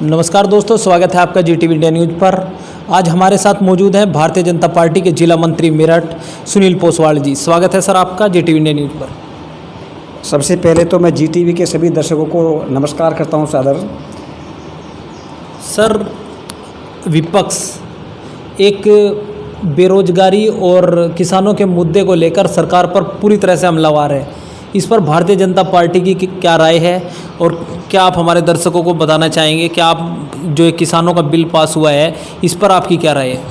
नमस्कार दोस्तों, स्वागत है आपका GTV इंडिया न्यूज़ पर। आज हमारे साथ मौजूद हैं भारतीय जनता पार्टी के जिला मंत्री मेरठ सुनील पोसवाल जी। स्वागत है सर आपका GTV इंडिया न्यूज़ पर। सबसे पहले तो मैं GTV के सभी दर्शकों को नमस्कार करता हूं सादर। सर, विपक्ष एक बेरोजगारी और किसानों के मुद्दे को लेकर सरकार पर पूरी तरह से हमलावर है। इस पर भारतीय जनता पार्टी की क्या राय है और क्या आप हमारे दर्शकों को बताना चाहेंगे कि आप जो एक किसानों का बिल पास हुआ है इस पर आपकी क्या राय है?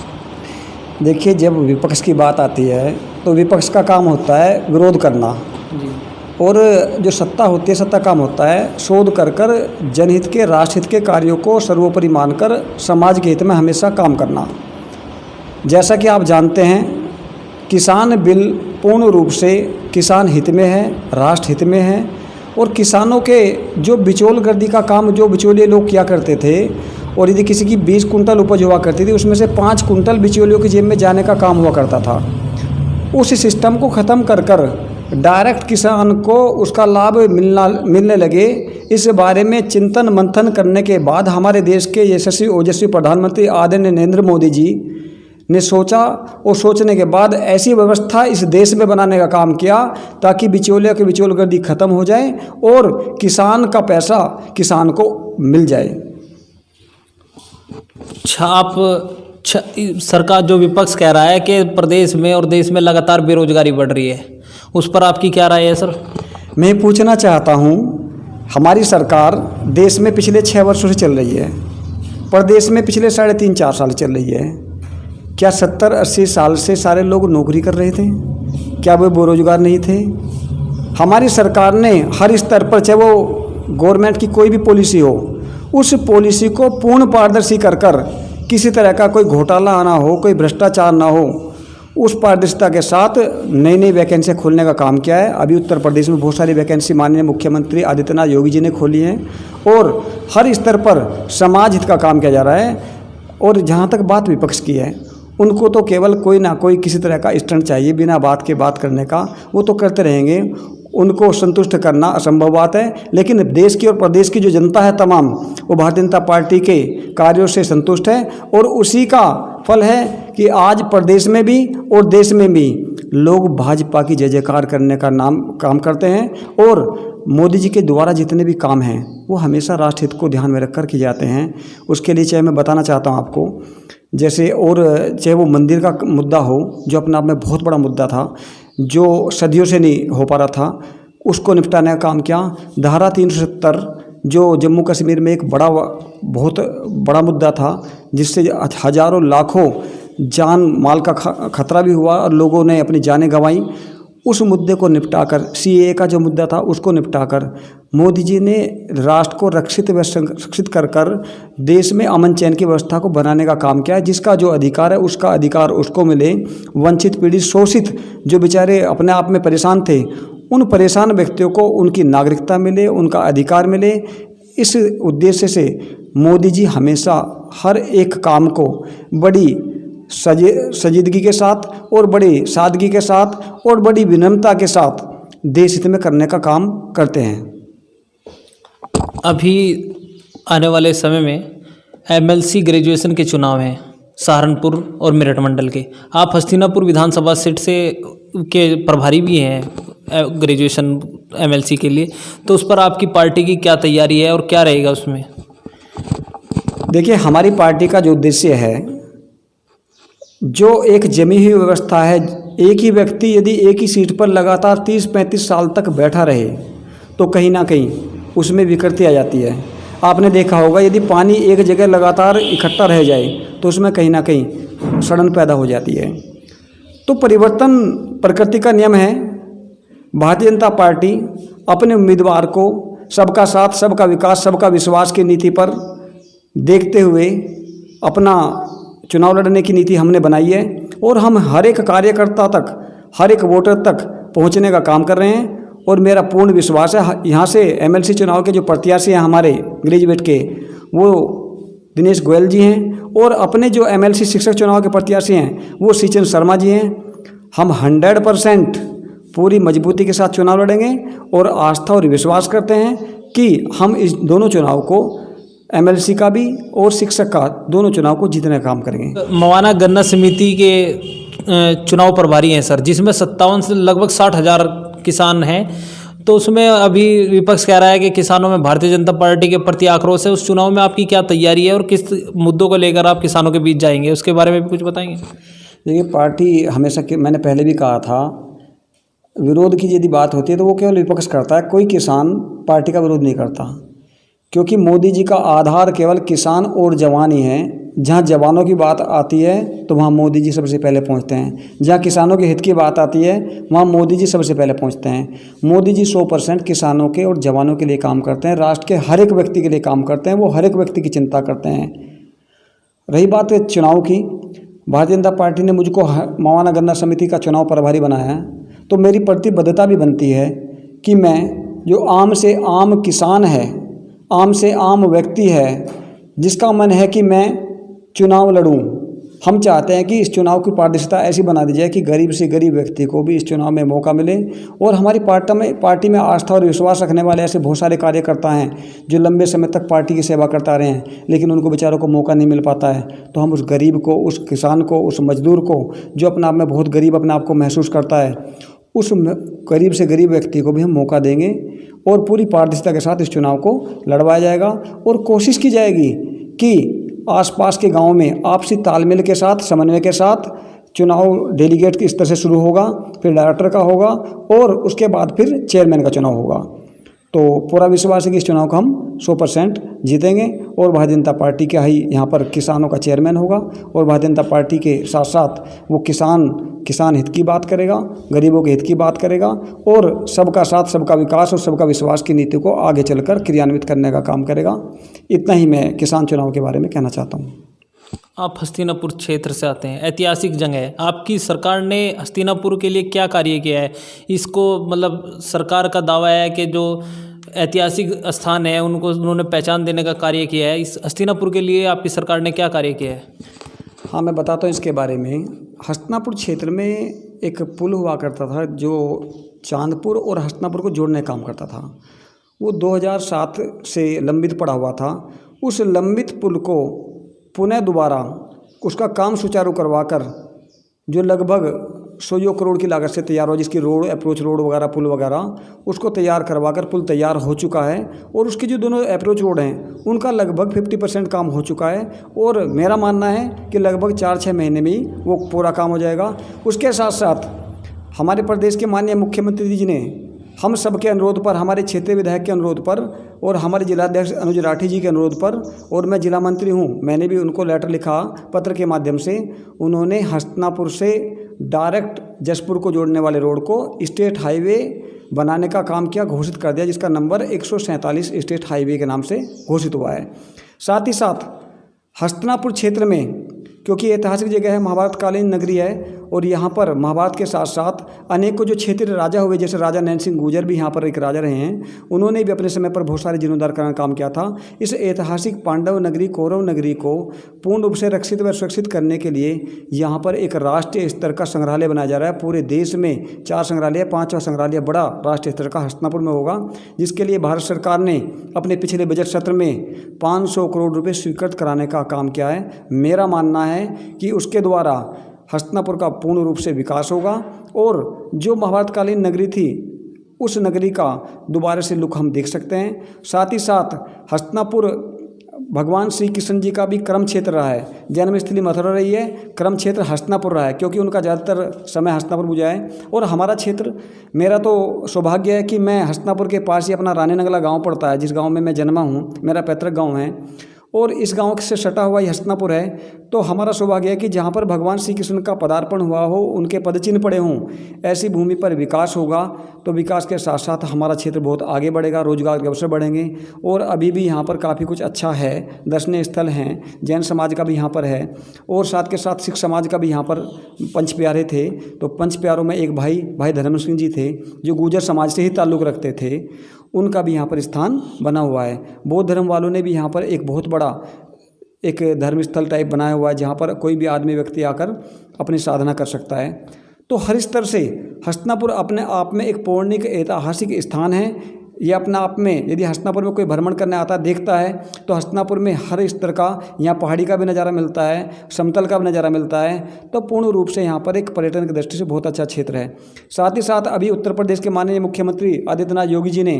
देखिए, जब विपक्ष की बात आती है तो विपक्ष का काम होता है विरोध करना जी। और जो सत्ता होती है, सत्ता काम होता है शोध कर जनहित के, राष्ट्रहित के कार्यों को सर्वोपरि मानकर समाज के हित में हमेशा काम करना। जैसा कि आप जानते हैं, किसान बिल पूर्ण रूप से किसान हित में है, राष्ट्र हित में है। और किसानों के जो बिचौलगर्दी का काम जो बिचौलिए लोग किया करते थे, और यदि किसी की 20 कुंटल उपज हुआ करती थी, उसमें से 5 कुंटल बिचौलियों की जेब में जाने का काम हुआ करता था। उस सिस्टम को ख़त्म कर डायरेक्ट किसान को उसका लाभ मिलने लगे। इस बारे में चिंतन मंथन करने के बाद हमारे देश के यशस्वी ओजस्वी प्रधानमंत्री आदरणीय नरेंद्र मोदी जी ने सोचा, और सोचने के बाद ऐसी व्यवस्था इस देश में बनाने का काम किया ताकि बिचौलिया की बिचौलगर्दी खत्म हो जाए और किसान का पैसा किसान को मिल जाए। सरकार जो विपक्ष कह रहा है कि प्रदेश में और देश में लगातार बेरोजगारी बढ़ रही है, उस पर आपकी क्या राय है सर? मैं पूछना चाहता हूं, हमारी सरकार देश में पिछले 6 वर्षों से चल रही है, प्रदेश में पिछले 3.5-4 साल चल रही है। क्या 70-80 साल से सारे लोग नौकरी कर रहे थे? क्या वो बेरोजगार नहीं थे? हमारी सरकार ने हर स्तर पर, चाहे वो गवर्नमेंट की कोई भी पॉलिसी हो, उस पॉलिसी को पूर्ण पारदर्शी कर किसी तरह का कोई घोटाला ना हो, कोई भ्रष्टाचार ना हो, उस पारदर्शिता के साथ नई नई वैकेंसियाँ खोलने का काम किया है। अभी उत्तर प्रदेश में बहुत सारी वैकेंसी माननीय मुख्यमंत्री आदित्यनाथ योगी जी ने खोली हैं और हर स्तर पर समाज हित का काम किया जा रहा है। और जहाँ तक बात विपक्ष की है, उनको तो केवल कोई ना कोई किसी तरह का स्टंट चाहिए बिना बात के बात करने का। वो तो करते रहेंगे, उनको संतुष्ट करना असंभव बात है। लेकिन देश की और प्रदेश की जो जनता है तमाम, वो भारतीय जनता पार्टी के कार्यों से संतुष्ट है और उसी का फल है कि आज प्रदेश में भी और देश में भी लोग भाजपा की जय जयकार करने का काम करते हैं। और मोदी जी के द्वारा जितने भी काम हैं वो हमेशा राष्ट्रहित को ध्यान में रखकर किए जाते हैं। उसके लिए चाहे मैं बताना चाहता हूँ आपको, जैसे और चाहे वो मंदिर का मुद्दा हो जो अपने आप में बहुत बड़ा मुद्दा था, जो सदियों से नहीं हो पा रहा था, उसको निपटाने का काम किया। धारा 370 जो जम्मू कश्मीर में एक बहुत बड़ा मुद्दा था, जिससे हजारों लाखों जान माल का खतरा भी हुआ और लोगों ने अपनी जानें गंवाई। उस मुद्दे को निपटाकर, CAA का जो मुद्दा था उसको निपटाकर मोदी जी ने राष्ट्र को रक्षित व संरक्षित कर देश में अमन चैन की व्यवस्था को बनाने का काम किया है। जिसका जो अधिकार है उसका अधिकार उसको मिले। वंचित, पीड़ित, शोषित जो बेचारे अपने आप में परेशान थे, उन परेशान व्यक्तियों को उनकी नागरिकता मिले, उनका अधिकार मिले। इस उद्देश्य से मोदी जी हमेशा हर एक काम को बड़ी संजीदगी के साथ और बड़ी सादगी के साथ और बड़ी विनम्रता के साथ देश हित में करने का काम करते हैं। अभी आने वाले समय में MLC ग्रेजुएशन के चुनाव हैं सहारनपुर और मेरठ मंडल के। आप हस्तिनापुर विधानसभा सीट से के प्रभारी भी हैं ग्रेजुएशन MLC के लिए, तो उस पर आपकी पार्टी की क्या तैयारी है और क्या रहेगा उसमें? देखिए, हमारी पार्टी का जो उद्देश्य है, जो एक जमी हुई व्यवस्था है, एक ही व्यक्ति यदि एक ही सीट पर लगातार 30-35 साल तक बैठा रहे तो कहीं ना कहीं उसमें विकृति आ जाती है। आपने देखा होगा, यदि पानी एक जगह लगातार इकट्ठा रह जाए तो उसमें कहीं ना कहीं सड़न पैदा हो जाती है। तो परिवर्तन प्रकृति का नियम है। भारतीय जनता पार्टी अपने उम्मीदवार को सबका साथ, सबका विकास, सबका विश्वास की नीति पर देखते हुए अपना चुनाव लड़ने की नीति हमने बनाई है और हम हर एक कार्यकर्ता तक, हर एक वोटर तक पहुंचने का काम कर रहे हैं। और मेरा पूर्ण विश्वास है, यहाँ से MLC चुनाव के जो प्रत्याशी हैं हमारे ग्रेजुएट के, वो दिनेश गोयल जी हैं, और अपने जो MLC शिक्षक चुनाव के प्रत्याशी हैं वो श्रीचंद शर्मा जी हैं। हम 100% पूरी मजबूती के साथ चुनाव लड़ेंगे और आस्था और विश्वास करते हैं कि हम इस दोनों चुनाव को एमएलसी का भी और शिक्षक का, दोनों चुनाव को जीतने का काम करेंगे। मवाना गन्ना समिति के चुनाव प्रभारी हैं सर, जिसमें 57 से लगभग 60,000 किसान हैं। तो उसमें अभी विपक्ष कह रहा है कि किसानों में भारतीय जनता पार्टी के प्रति आक्रोश है। उस चुनाव में आपकी क्या तैयारी है और किस मुद्दों को लेकर आप किसानों के बीच जाएंगे, उसके बारे में भी कुछ बताएंगे। देखिए, पार्टी हमेशा मैंने पहले भी कहा था, विरोध की यदि बात होती है तो वो केवल विपक्ष करता है, कोई किसान पार्टी का विरोध नहीं करता। क्योंकि मोदी जी का आधार केवल किसान और जवान ही है। जहाँ जवानों की बात आती है तो वहाँ मोदी जी सबसे पहले पहुँचते हैं। जहाँ किसानों के हित की बात आती है वहाँ मोदी जी सबसे पहले पहुँचते हैं। मोदी जी 100% किसानों के और जवानों के लिए काम करते हैं, राष्ट्र के हर एक व्यक्ति के लिए काम करते हैं, वो हर एक व्यक्ति की चिंता करते हैं। रही बात चुनाव की, भारतीय जनता पार्टी ने मुझको मवाना गन्ना समिति का चुनाव प्रभारी बनाया है, तो मेरी प्रतिबद्धता भी बनती है कि मैं जो आम से आम किसान है, आम से आम व्यक्ति है, जिसका मन है कि मैं चुनाव लड़ूं, हम चाहते हैं कि इस चुनाव की पारदर्शिता ऐसी बना दी जाए कि गरीब से गरीब व्यक्ति को भी इस चुनाव में मौका मिले। और हमारी पार्टी में आस्था और विश्वास रखने वाले ऐसे बहुत सारे कार्यकर्ता हैं जो लंबे समय तक पार्टी की सेवा करता रहे हैं, लेकिन उनको बेचारों को मौका नहीं मिल पाता है। तो हम उस गरीब को, उस किसान को, उस मजदूर को, जो अपने आप में बहुत गरीब अपने आप को महसूस करता है, उस गरीब से गरीब व्यक्ति को भी हम मौका देंगे और पूरी पारदर्शिता के साथ इस चुनाव को लड़वाया जाएगा। और कोशिश की जाएगी कि आसपास के गांव में आपसी तालमेल के साथ, समन्वय के साथ चुनाव डेलीगेट के स्तर से शुरू होगा, फिर डायरेक्टर का होगा और उसके बाद फिर चेयरमैन का चुनाव होगा। तो पूरा विश्वास है कि इस चुनाव को हम 100% जीतेंगे और भारतीय जनता पार्टी का ही यहाँ पर किसानों का चेयरमैन होगा। और भारतीय जनता पार्टी के साथ साथ वो किसान हित की बात करेगा, गरीबों के हित की बात करेगा और सबका साथ, सबका विकास और सबका विश्वास की नीति को आगे चलकर क्रियान्वित करने का काम करेगा। इतना ही मैं किसान चुनाव के बारे में कहना चाहता हूँ। आप हस्तिनापुर क्षेत्र से आते हैं, ऐतिहासिक जगह है। आपकी सरकार ने हस्तिनापुर के लिए क्या कार्य किया है? इसको मतलब सरकार का दावा है कि जो ऐतिहासिक स्थान है उनको उन्होंने पहचान देने का कार्य किया है। इस हस्तिनापुर के लिए आपकी सरकार ने क्या कार्य किया है? हाँ, मैं बताता हूँ इसके बारे में। हस्तिनापुर क्षेत्र में एक पुल हुआ करता था जो चांदपुर और हस्तिनापुर को जोड़ने का काम करता था। वो 2007 से लंबित पड़ा हुआ था। उस लंबित पुल को पुनः दोबारा उसका काम सुचारू करवाकर जो लगभग 100 करोड़ की लागत से तैयार हुआ, जिसकी रोड, अप्रोच रोड वगैरह, पुल वगैरह, उसको तैयार करवाकर पुल तैयार हो चुका है। और उसकी जो दोनों अप्रोच रोड हैं उनका लगभग 50% काम हो चुका है। और मेरा मानना है कि लगभग 4-6 महीने में ही वो पूरा काम हो जाएगा। उसके साथ साथ हमारे प्रदेश के माननीय मुख्यमंत्री जी ने हम सब के अनुरोध पर, हमारे क्षेत्रीय विधायक के अनुरोध पर और हमारे जिलाध्यक्ष अनुज राठी जी के अनुरोध पर, और मैं जिला मंत्री हूँ, मैंने भी उनको लेटर लिखा पत्र के माध्यम से, उन्होंने हस्तिनापुर से डायरेक्ट जसपुर को जोड़ने वाले रोड को स्टेट हाईवे बनाने का काम किया, घोषित कर दिया, जिसका नंबर 147 स्टेट हाईवे के नाम से घोषित हुआ है। साथ ही साथ हस्तिनापुर क्षेत्र में, क्योंकि ऐतिहासिक जगह है, महाभारतकालीन नगरी है और यहाँ पर महाभारत के साथ साथ अनेकों जो क्षेत्रीय राजा हुए, जैसे राजा नैन सिंह गुर्जर भी यहाँ पर एक राजा रहे हैं, उन्होंने भी अपने समय पर बहुत सारे जीर्णोद्धार का काम किया था। इस ऐतिहासिक पांडव नगरी, कौरव नगरी को पूर्ण रूप से रक्षित व सुरक्षित करने के लिए यहाँ पर एक राष्ट्रीय स्तर का संग्रहालय बनाया जा रहा है। पूरे देश में 4 संग्रहालय, 5वां संग्रहालय बड़ा राष्ट्रीय स्तर का हस्तिनापुर में होगा, जिसके लिए भारत सरकार ने अपने पिछले बजट सत्र में 500 करोड़ रुपये स्वीकृत कराने का काम किया है। मेरा मानना है कि उसके द्वारा हस्तिनापुर का पूर्ण रूप से विकास होगा और जो महाभारतकालीन नगरी थी उस नगरी का दोबारा से लुक हम देख सकते हैं। साथ ही साथ हस्तिनापुर भगवान श्री कृष्ण जी का भी कर्म क्षेत्र रहा है। जन्मस्थली मथुरा रही है, कर्म क्षेत्र हस्तिनापुर रहा है, क्योंकि उनका ज़्यादातर समय हस्तिनापुर गुजरा है। और हमारा क्षेत्र, मेरा तो सौभाग्य है कि मैं हस्तिनापुर के पास ही अपना रानी नंगला गाँव पड़ता है, जिस गाँव में मैं जन्मा हूँ, मेरा पैतृक गाँव है, और इस गांव से सटा हुआ ही हस्तिनापुर है। तो हमारा सौभाग्य है कि जहां पर भगवान श्री कृष्ण का पदार्पण हुआ हो, उनके पदचिन्ह पड़े हों, ऐसी भूमि पर विकास होगा। तो विकास के साथ साथ हमारा क्षेत्र बहुत आगे बढ़ेगा, रोजगार के अवसर बढ़ेंगे। और अभी भी यहाँ पर काफ़ी कुछ अच्छा है, दर्शनीय स्थल हैं, जैन समाज का भी यहाँ पर है और साथ के साथ सिख समाज का भी यहाँ पर पंच प्यारे थे। तो पंच प्यारों में एक भाई धर्म सिंह जी थे, जो गुर्जर समाज से ही ताल्लुक़ रखते थे, उनका भी यहाँ पर स्थान बना हुआ है। बौद्ध धर्म वालों ने भी यहाँ पर एक बहुत बड़ा एक धर्म स्थल टाइप बनाया हुआ है, जहाँ पर कोई भी आदमी व्यक्ति आकर अपनी साधना कर सकता है। तो हर स्तर से हस्तिनापुर अपने आप में एक पौराणिक ऐतिहासिक स्थान है। ये अपना आप में, यदि हस्तिनापुर में कोई भ्रमण करने आता देखता है तो हस्तिनापुर में हर स्तर का, यहाँ पहाड़ी का भी नज़ारा मिलता है, समतल का भी नज़ारा मिलता है, तो पूर्ण रूप से यहाँ पर एक पर्यटन की दृष्टि से बहुत अच्छा क्षेत्र है। साथ ही साथ अभी उत्तर प्रदेश के माननीय मुख्यमंत्री आदित्यनाथ योगी जी ने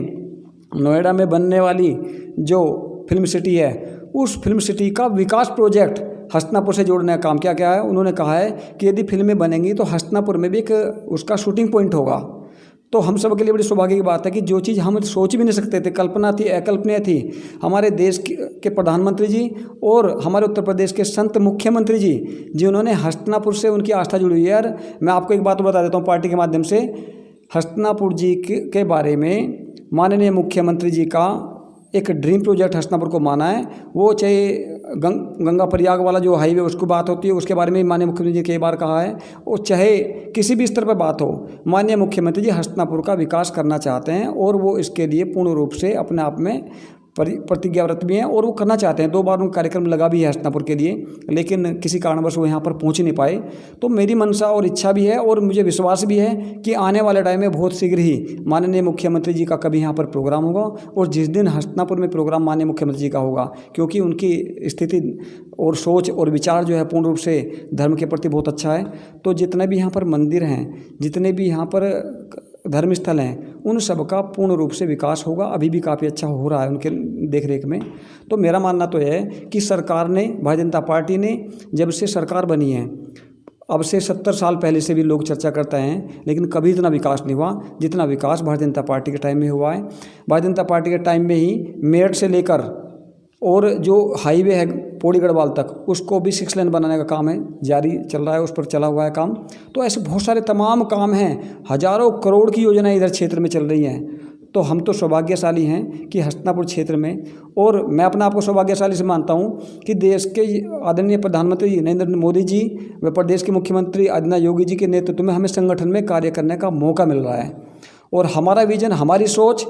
नोएडा में बनने वाली जो फिल्म सिटी है, उस फिल्म सिटी का विकास प्रोजेक्ट हस्तिनापुर से जोड़ने का काम क्या है। उन्होंने कहा है कि यदि फिल्में बनेंगी तो हस्तिनापुर में भी एक उसका शूटिंग पॉइंट होगा। तो हम सब के लिए बड़ी सौभाग्य की बात है कि जो चीज़ हम सोच भी नहीं सकते थे, कल्पना थी, अकल्पनीय थी, हमारे देश के प्रधानमंत्री जी और हमारे उत्तर प्रदेश के संत मुख्यमंत्री जी जिन्होंने हस्तिनापुर से उनकी आस्था जुड़ी हुई है। यार मैं आपको एक बात बता देता हूँ पार्टी के माध्यम से, हस्तिनापुर जी के बारे में माननीय मुख्यमंत्री जी का एक ड्रीम प्रोजेक्ट हस्तिनापुर को माना है। वो चाहे गंगा प्रयाग वाला जो हाईवे उसको बात होती है, उसके बारे में माननीय मुख्यमंत्री जी कई बार कहा है, और चाहे किसी भी स्तर पर बात हो, माननीय मुख्यमंत्री जी हस्तिनापुर का विकास करना चाहते हैं और वो इसके लिए पूर्ण रूप से अपने आप में प्रतिज्ञाव्रत भी हैं और वो करना चाहते हैं। 2 बार उनका कार्यक्रम लगा भी है हस्तिनापुर के लिए, लेकिन किसी कारणवश वो यहाँ पर पहुँच नहीं पाए। तो मेरी मनसा और इच्छा भी है और मुझे विश्वास भी है कि आने वाले टाइम में बहुत शीघ्र ही माननीय मुख्यमंत्री जी का कभी यहाँ पर प्रोग्राम होगा। और जिस दिन हस्तिनापुर में प्रोग्राम माननीय मुख्यमंत्री जी का होगा, क्योंकि उनकी स्थिति और सोच और विचार जो है पूर्ण रूप से धर्म के प्रति बहुत अच्छा है, तो जितने भी यहाँ पर मंदिर हैं, जितने भी यहाँ पर धर्म स्थल हैं, उन सब का पूर्ण रूप से विकास होगा। अभी भी काफ़ी अच्छा हो रहा है उनके देखरेख में। तो मेरा मानना तो है कि सरकार ने, भारतीय जनता पार्टी ने जब से सरकार बनी है, अब से 70 साल पहले से भी लोग चर्चा करते हैं, लेकिन कभी इतना विकास नहीं हुआ जितना विकास भारतीय जनता पार्टी के टाइम में हुआ है। भारतीय जनता पार्टी के टाइम में ही मेरठ से लेकर और जो हाईवे है पौड़ी गढ़वाल तक, उसको भी 6 लेन बनाने का काम है, जारी चल रहा है, उस पर चला हुआ है काम। तो ऐसे बहुत सारे तमाम काम हैं, हजारों करोड़ की योजनाएं इधर क्षेत्र में चल रही हैं। तो हम तो सौभाग्यशाली हैं कि हस्तिनापुर क्षेत्र में, और मैं अपना आपको सौभाग्यशाली से मानता हूं कि देश के आदरणीय प्रधानमंत्री नरेंद्र मोदी जी व प्रदेश के मुख्यमंत्री आदित्यनाथ योगी जी के नेतृत्व में हमें संगठन में कार्य करने का मौका मिल रहा है। और हमारा विजन, हमारी सोच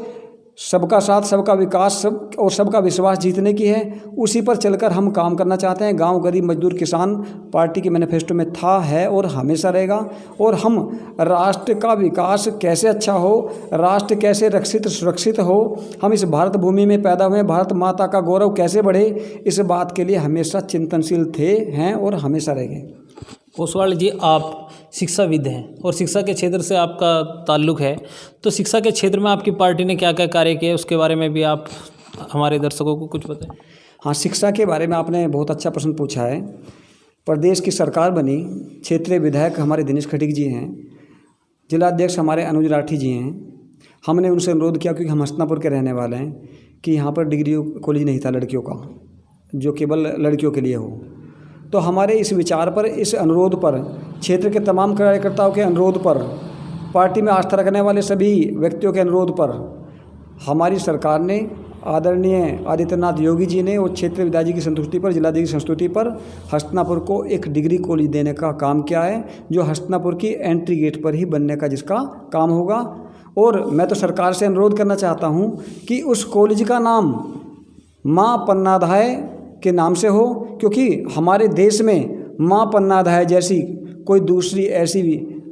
सबका साथ, सबका विकास, सब और सबका विश्वास जीतने की है। उसी पर चलकर हम काम करना चाहते हैं। गांव, गरीब, मजदूर, किसान पार्टी के मैनिफेस्टो में था, है और हमेशा रहेगा। और हम राष्ट्र का विकास कैसे अच्छा हो, राष्ट्र कैसे रक्षित सुरक्षित हो, हम इस भारत भूमि में पैदा हुए, भारत माता का गौरव कैसे बढ़े, इस बात के लिए हमेशा चिंतनशील थे, हैं और हमेशा रहेंगे। ओसवाल जी, आप शिक्षाविद हैं और शिक्षा के क्षेत्र से आपका ताल्लुक़ है, तो शिक्षा के क्षेत्र में आपकी पार्टी ने क्या क्या कार्य किए, उसके बारे में भी आप हमारे दर्शकों को कुछ बताएं। हाँ, शिक्षा के बारे में आपने बहुत अच्छा प्रश्न पूछा है। प्रदेश की सरकार बनी, क्षेत्रीय विधायक हमारे दिनेश खटीक जी हैं, जिलाध्यक्ष हमारे अनुज राठी जी हैं। हमने उनसे अनुरोध किया, क्योंकि हम हस्तिनापुर के रहने वाले हैं, कि यहाँ पर डिग्री कॉलेज नहीं था लड़कियों का, जो केवल लड़कियों के लिए हो। तो हमारे इस विचार पर, इस अनुरोध पर, क्षेत्र के तमाम कार्यकर्ताओं के अनुरोध पर, पार्टी में आस्था रखने वाले सभी व्यक्तियों के अनुरोध पर, हमारी सरकार ने, आदरणीय आदित्यनाथ योगी जी ने और क्षेत्रीय विधायक जी की संतुष्टि पर, जिलाधिकारी की संतुष्टि पर हस्तिनापुर को एक डिग्री कॉलेज देने का काम किया है, जो हस्तिनापुर की एंट्री गेट पर ही बनने का जिसका काम होगा। और मैं तो सरकार से अनुरोध करना चाहता हूँ कि उस कॉलेज का नाम माँ पन्नाधाय के नाम से हो, क्योंकि हमारे देश में माँ पन्नाधाय जैसी कोई दूसरी ऐसी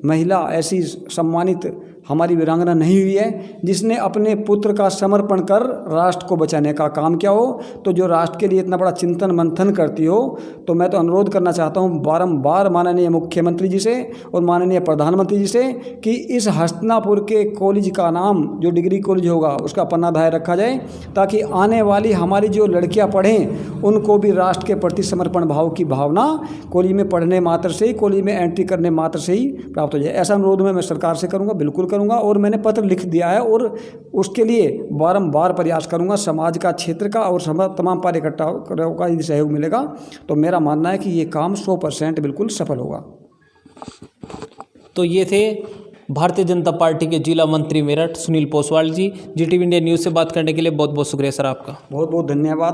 महिला, ऐसी सम्मानित हमारी वीरांगना नहीं हुई है जिसने अपने पुत्र का समर्पण कर राष्ट्र को बचाने का काम किया हो। तो जो राष्ट्र के लिए इतना बड़ा चिंतन मंथन करती हो, तो मैं तो अनुरोध करना चाहता हूँ बारंबार माननीय मुख्यमंत्री जी से और माननीय प्रधानमंत्री जी से कि इस हस्तिनापुर के कॉलेज का नाम, जो डिग्री कॉलेज होगा, उसका पन्नाधाय रखा जाए, ताकि आने वाली हमारी जो लड़कियाँ पढ़ें उनको भी राष्ट्र के प्रति समर्पण भाव की भावना कॉलेज में पढ़ने मात्र से ही, कॉलेज में एंट्री करने मात्र से ही प्राप्त हो जाए। ऐसा अनुरोध मैं सरकार से करूँगा, बिल्कुल करूँगा, और मैंने पत्र लिख दिया है और उसके लिए बारंबार प्रयास करूँगा। समाज का, क्षेत्र का और तमाम कार्यकर्ताओं का यदि सहयोग मिलेगा तो मेरा मानना है कि ये काम 100% बिल्कुल सफल होगा। तो ये थे भारतीय जनता पार्टी के जिला मंत्री मेरठ सुनील पोसवाल जी। जीटीवी इंडिया न्यूज़ से बात करने के लिए बहुत बहुत शुक्रिया सर आपका। बहुत बहुत धन्यवाद।